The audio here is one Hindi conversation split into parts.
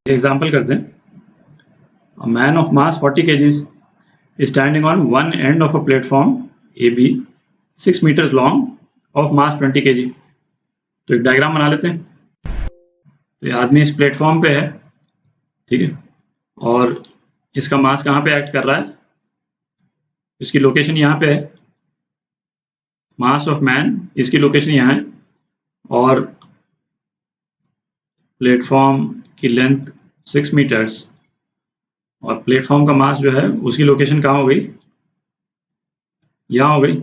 एग्जाम्पल करते हैं। A man of mass 40 kgs is standing on one end of a platform AB 6 meters long of mass 20 kg। तो एक डायग्राम बना लेते हैं। तो ये आदमी इस प्लेटफॉर्म पे है, ठीक है, और इसका मास कहाँ पे एक्ट कर रहा है, इसकी लोकेशन यहाँ पे है। मास ऑफ मैन, इसकी लोकेशन यहाँ है, और प्लेटफॉर्म की लेंथ 6 मीटर्स और प्लेटफॉर्म का मास जो है उसकी लोकेशन कहाँ हो गई, यहाँ हो गई।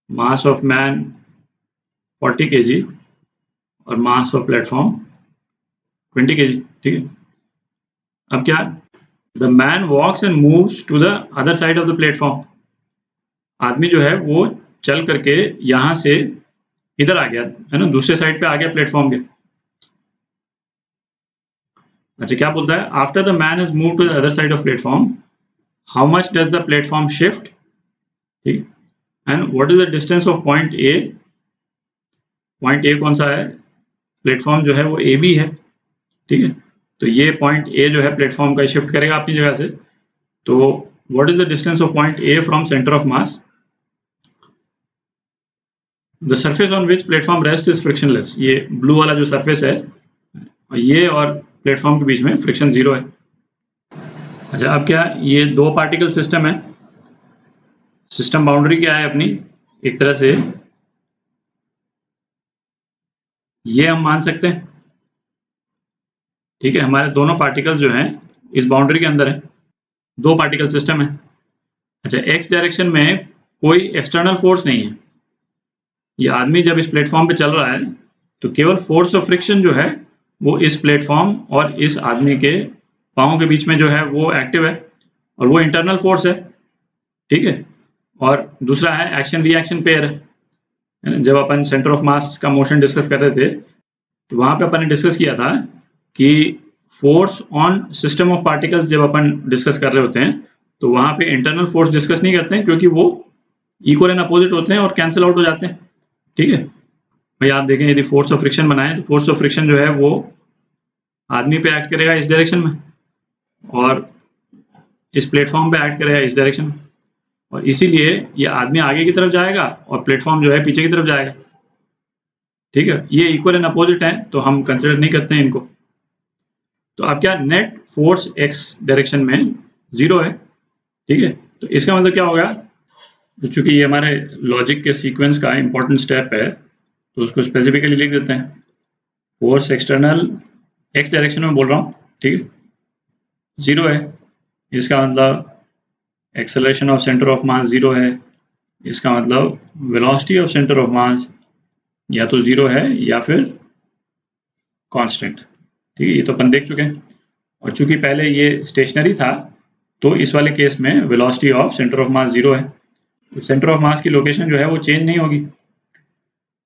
मास ऑफ मैन 40 kg और मास ऑफ प्लेटफॉर्म 20 kg, ठीक है। अब क्या, the man walks and moves to the other side of the platform. आदमी जो है वो चल करके यहाँ से इधर आ गया, है ना, दूसरे साइड पे आ गया प्लेटफॉर्म के। अच्छा, क्या बोलता है, after the man is move to the other side of platform, how much does the platform shift, ठीक, and what is the distance of point A. Point A कौन सा है, प्लेटफॉर्म जो है वो ए बी है, ठीक है। तो ये पॉइंट ए जो है प्लेटफॉर्म का शिफ्ट करेगा अपनी जगह से। तो what is the distance of point A from centre of mass. The surface on which platform rest is frictionless. ये ब्लू वाला जो सरफेस है, ये और प्लेटफॉर्म के बीच में फ्रिक्शन 0 है। अच्छा, अब क्या, ये दो पार्टिकल सिस्टम है। सिस्टम बाउंड्री क्या है अपनी, एक तरह से ये हम मान सकते हैं, ठीक है। हमारे दोनों पार्टिकल्स जो हैं इस बाउंड्री के अंदर है, दो पार्टिकल सिस्टम है। अच्छा, एक्स डायरेक्शन में कोई एक्सटर्नल फोर्स नहीं है। ये आदमी जब इस प्लेटफॉर्म पे चल रहा है तो केवल फोर्स ऑफ फ्रिक्शन जो है वो इस प्लेटफॉर्म और इस आदमी के पाँव के बीच में जो है वो एक्टिव है, और वो इंटरनल फोर्स है, ठीक है। और दूसरा है एक्शन रिएक्शन पेयर है। जब अपन सेंटर ऑफ मास का मोशन डिस्कस कर रहे थे तो वहाँ पे अपन ने डिस्कस किया था कि force on system of particles जब अपन डिस्कस कर रहे होते हैं तो वहाँ पे इंटरनल फोर्स डिस्कस नहीं करते हैं, क्योंकि वो इक्वल एंड अपोजिट होते हैं और कैंसिल आउट हो जाते हैं, ठीक है। भाई आप देखें, यदि फोर्स ऑफ फ्रिक्शन बनाए तो फोर्स ऑफ फ्रिक्शन जो है वो आदमी पे एक्ट करेगा इस डायरेक्शन में, और इस प्लेटफॉर्म पे एक्ट करेगा इस डायरेक्शन में, और इसीलिए ये आदमी आगे की तरफ जाएगा और प्लेटफॉर्म जो है पीछे की तरफ जाएगा, ठीक है। ये इक्वल एंड अपोजिट हैं तो हम कंसिडर नहीं करते हैं इनको। तो अब क्या, नेट फोर्स एक्स डायरेक्शन में 0 है, ठीक है। तो इसका मतलब क्या होगा, तो चूंकि ये हमारे लॉजिक के सीक्वेंस का इंपॉर्टेंट स्टेप है तो उसको स्पेसिफिकली लिख देते हैं। फोर्स एक्सटर्नल एक्स डायरेक्शन में बोल रहा हूँ, ठीक है, 0 है। इसका मतलब acceleration of centre of mass 0 है। इसका मतलब velocity of centre of mass या तो 0 है या फिर कांस्टेंट, ठीक है। ये तो अपन देख चुके हैं। और चूंकि पहले ये स्टेशनरी था तो इस वाले केस में velocity of centre of mass 0 है, तो सेंटर ऑफ मास की लोकेशन जो है वो चेंज नहीं होगी।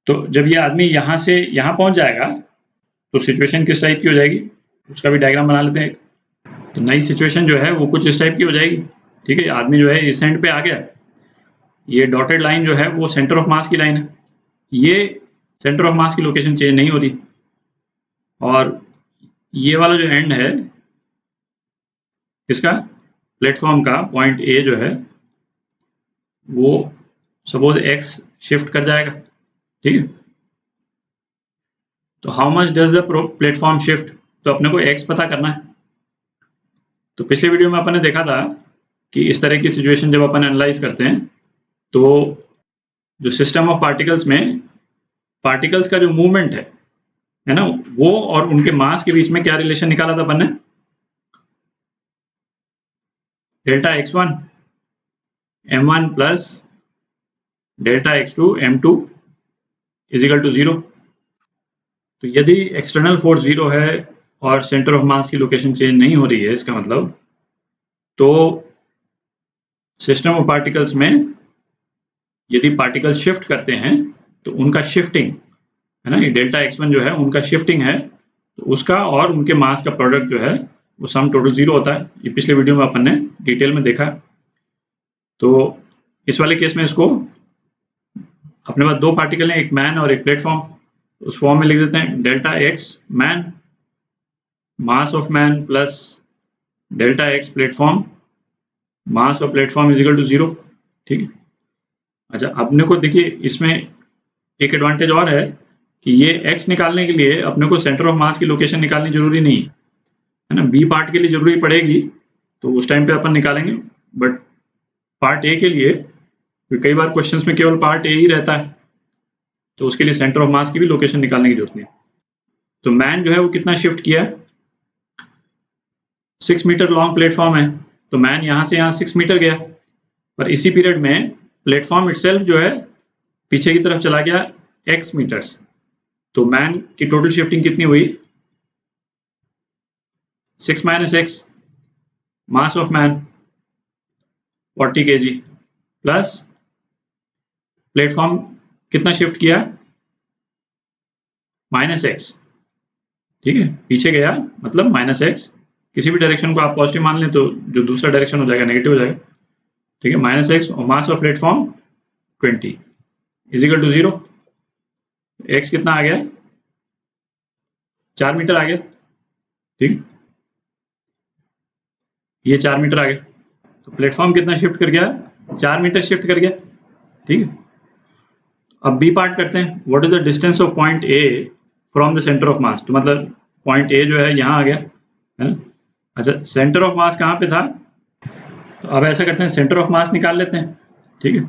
तो जब ये आदमी यहाँ से यहाँ पहुँच जाएगा तो सिचुएशन किस टाइप की हो जाएगी, उसका भी डायग्राम बना लेते हैं। तो नई सिचुएशन जो है वो कुछ इस टाइप की हो जाएगी, ठीक है। आदमी जो है इस एंड पे आ गया, ये डॉटेड लाइन जो है वो सेंटर ऑफ मास की लाइन है, ये सेंटर ऑफ मास की लोकेशन चेंज नहीं हो रही, और ये वाला जो एंड है इसका प्लेटफॉर्म का पॉइंट ए जो है वो सपोज एक्स शिफ्ट कर जाएगा, ठीक है। तो how much does the platform shift, तो अपने को एक्स पता करना है। तो पिछले वीडियो में अपन ने देखा था कि इस तरह की सिचुएशन जब अपन एनालाइज करते हैं तो जो सिस्टम ऑफ पार्टिकल्स में पार्टिकल्स का जो मूवमेंट है ना, वो और उनके मास के बीच में क्या रिलेशन निकाला था अपन ने, delta x1 m1 plus delta x2 m2 is equal to 0। तो यदि एक्सटर्नल फोर्स 0 है और सेंटर ऑफ मास की लोकेशन चेंज नहीं हो रही है, इसका मतलब तो सिस्टम ऑफ पार्टिकल्स में यदि पार्टिकल शिफ्ट करते हैं तो उनका शिफ्टिंग है ना, ये डेल्टा x1 जो है उनका शिफ्टिंग है, तो उसका और उनके मास का प्रोडक्ट जो है वो सम टोटल 0 होता है। ये पिछले वीडियो में अपन ने डिटेल में देखा। तो इस वाले केस में इसको अपने पास दो पार्टिकल हैं, एक मैन और एक प्लेटफॉर्म, उस फॉर्म में लिख देते हैं delta x man mass of man plus delta x platform, mass of platform is equal to 0। ठीक है। अच्छा, अपने को देखिए इसमें एक एडवांटेज और है कि ये x निकालने के लिए अपने को सेंटर ऑफ मास की लोकेशन निकालनी जरूरी नहीं है ना। बी पार्ट के लिए जरूरी पड़ेगी तो उस टाइम पे अपन निकालेंगे, बट पार्ट ए के लिए कई बार क्वेश्चंस में केवल पार्ट ए ही रहता है, तो उसके लिए सेंटर ऑफ मास की भी लोकेशन निकालने की जरूरत नहीं। तो मैन जो है वो कितना शिफ्ट किया है, 6 मीटर लॉन्ग प्लेटफॉर्म है, तो मैन यहाँ से यहाँ 6 मीटर गया, पर इसी पीरियड में प्लेटफॉर्म इटसेल्फ जो है पीछे की तरफ चला गया x मीटर्स। तो मैन की टोटल शिफ्टिंग कितनी हुई, 6 minus x, mass of man 40 kg plus platform कितना शिफ्ट किया, माइनस एक्स। ठीक है, पीछे गया मतलब माइनस एक्स, किसी भी डायरेक्शन को आप पॉजिटिव मान लें तो जो दूसरा डायरेक्शन हो जाएगा नेगेटिव हो जाएगा। ठीक है, माइनस एक्स और mass of platform 20 is equal to 0। X कितना आ गया, 4 मीटर आ गया। ठीक, ये 4 मीटर आ गया, तो प्लेटफॉर्म कितना शिफ्ट कर गया, 4 मीटर शिफ्ट कर गया। ठीक है, अब बी पार्ट करते हैं। What is the distance of point A from the centre of mass, तो मतलब पॉइंट ए जो है यहाँ आ गया है ना। अच्छा, सेंटर ऑफ मास कहाँ पे था, तो अब ऐसा करते हैं सेंटर ऑफ मास निकाल लेते हैं। ठीक है,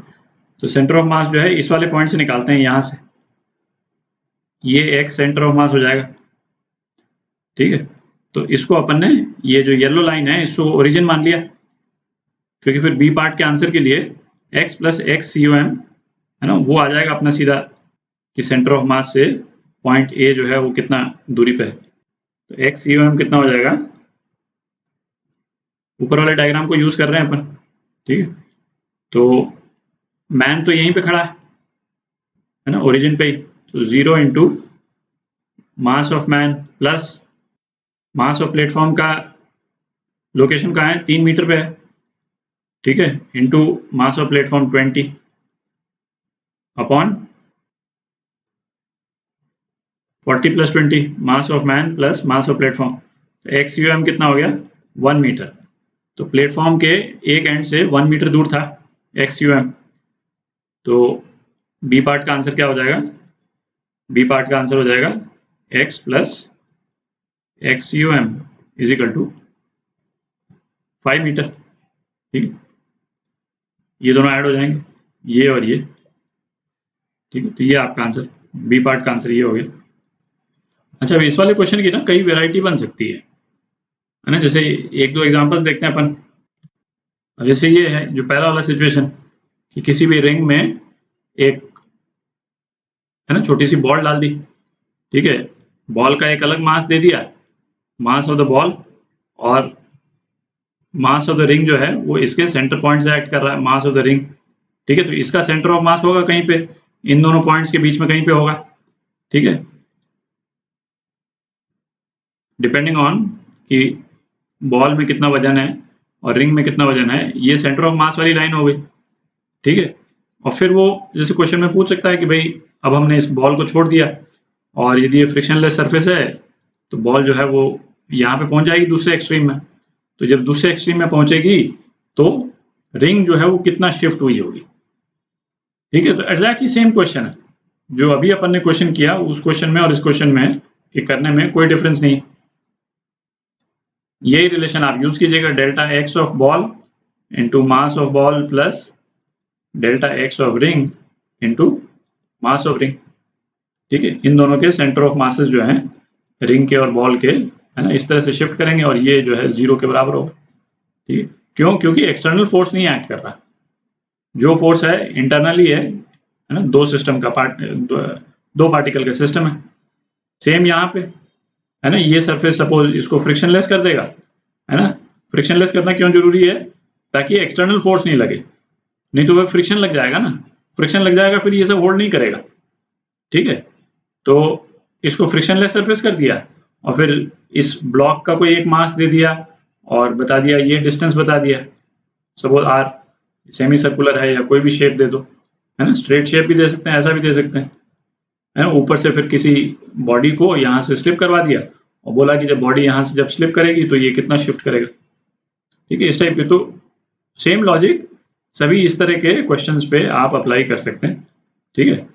तो सेंटर ऑफ मास जो है इस वाले पॉइंट से निकालते हैं, यहाँ से ये एक्स सेंटर ऑफ मास हो जाएगा। ठीक है, तो इसको अपन ने ये जो येलो लाइन है इसको ओरिजिन मान लिया, क्योंकि फिर बी पार्ट के आंसर के लिए x प्लस एक्स सी है ना, वो आ जाएगा अपना सीधा कि सेंटर ऑफ मास से पॉइंट ए जो है वो कितना दूरी पे है। तो एक्स सी कितना हो जाएगा, ऊपर वाले डायग्राम को यूज कर रहे हैं अपन। ठीक है, तो मैन तो यहीं पे खड़ा है ना, ओरिजिन पे ही, तो 0 into mass of man plus mass of platform का लोकेशन कहाँ है, 3 मीटर पे है। ठीक है, into mass of platform 20 upon 40 plus 20 mass of man plus mass of platform. तो एक्स कितना हो गया, 1 मीटर। तो प्लेटफॉर्म के एक एंड से 1 मीटर दूर था एक्स तो बी पार्ट का आंसर क्या हो जाएगा, बी पार्ट का आंसर हो जाएगा x plus x is equal to 5 metre. ठीक, ये दोनों ऐड हो जाएंगे, ये और ये। ठीक है, तो ये आपका आंसर, बी पार्ट का आंसर ये हो गया। अच्छा, अब इस वाले क्वेश्चन की ना कई वैरायटी बन सकती है ना, जैसे एक दो एग्जांपल्स देखते हैं अपन। जैसे ये है जो पहला वाला सिचुएशन कि किसी भी रिंग में एक है ना छोटी सी बॉल डाल दी। ठीक है, बॉल का एक अलग मास दे दिया, मास ऑफ द बॉल, और मास ऑफ द रिंग जो है वो इसके सेंटर पॉइंट से एक्ट कर रहा है, मास ऑफ द रिंग। ठीक है, तो इसका सेंटर ऑफ मास होगा कहीं पे, इन दोनों पॉइंट्स के बीच में कहीं पे होगा। ठीक है, डिपेंडिंग ऑन कि बॉल में कितना वजन है और रिंग में कितना वजन है, ये सेंटर ऑफ मास वाली लाइन हो गई। ठीक है, और फिर वो जैसे क्वेश्चन में पूछ सकता है कि भाई अब हमने इस बॉल को छोड़ दिया और यदि ये फ्रिक्शनलेस सरफेस है तो बॉल जो है वो यहाँ पे पहुंच जाएगी दूसरे एक्सट्रीम में। तो जब दूसरे एक्सट्रीम में पहुंचेगी तो रिंग जो है वो कितना शिफ्ट हुई होगी। ठीक है, तो एग्जैक्टली सेम क्वेश्चन है जो अभी अपन ने क्वेश्चन किया, उस क्वेश्चन में और इस क्वेश्चन में कि करने में कोई डिफरेंस नहीं। यही रिलेशन आप यूज कीजिएगा, delta x of ball into mass of ball plus delta x of ring into mass of ring. ठीक है, इन दोनों के सेंटर ऑफ मासेस जो हैं रिंग के और बॉल के, है ना, इस तरह से शिफ्ट करेंगे और ये जो है 0 के बराबर होगा। ठीक है, क्यों, क्योंकि एक्सटर्नल फोर्स नहीं एक्ट कर रहा, जो फोर्स है इंटरनली है ना, दो सिस्टम का दो पार्टिकल का सिस्टम है। सेम यहाँ पे है ना, ये सरफेस सपोज इसको फ्रिक्शनलेस कर देगा, है ना। फ्रिक्शनलेस करना क्यों जरूरी है, ताकि एक्सटर्नल फोर्स नहीं लगे, नहीं तो वह फ्रिक्शन लग जाएगा ना, फ्रिक्शन लग जाएगा फिर ये सब होल्ड नहीं करेगा। ठीक है, तो इसको फ्रिक्शनलेस सरफेस कर दिया और फिर इस ब्लॉक का कोई एक मास दे दिया और बता दिया, ये डिस्टेंस बता दिया, सपोज r, सेमी सर्कुलर है या कोई भी शेप दे दो, है ना, स्ट्रेट शेप भी दे सकते हैं, ऐसा भी दे सकते हैं, है ना। ऊपर से फिर किसी बॉडी को यहाँ से स्लिप करवा दिया और बोला कि जब बॉडी यहाँ से जब स्लिप करेगी तो ये कितना शिफ्ट करेगा। ठीक है, इस टाइप के। तो सेम लॉजिक सभी इस तरह के क्वेश्चंस पे आप अप्लाई कर सकते हैं। ठीक है।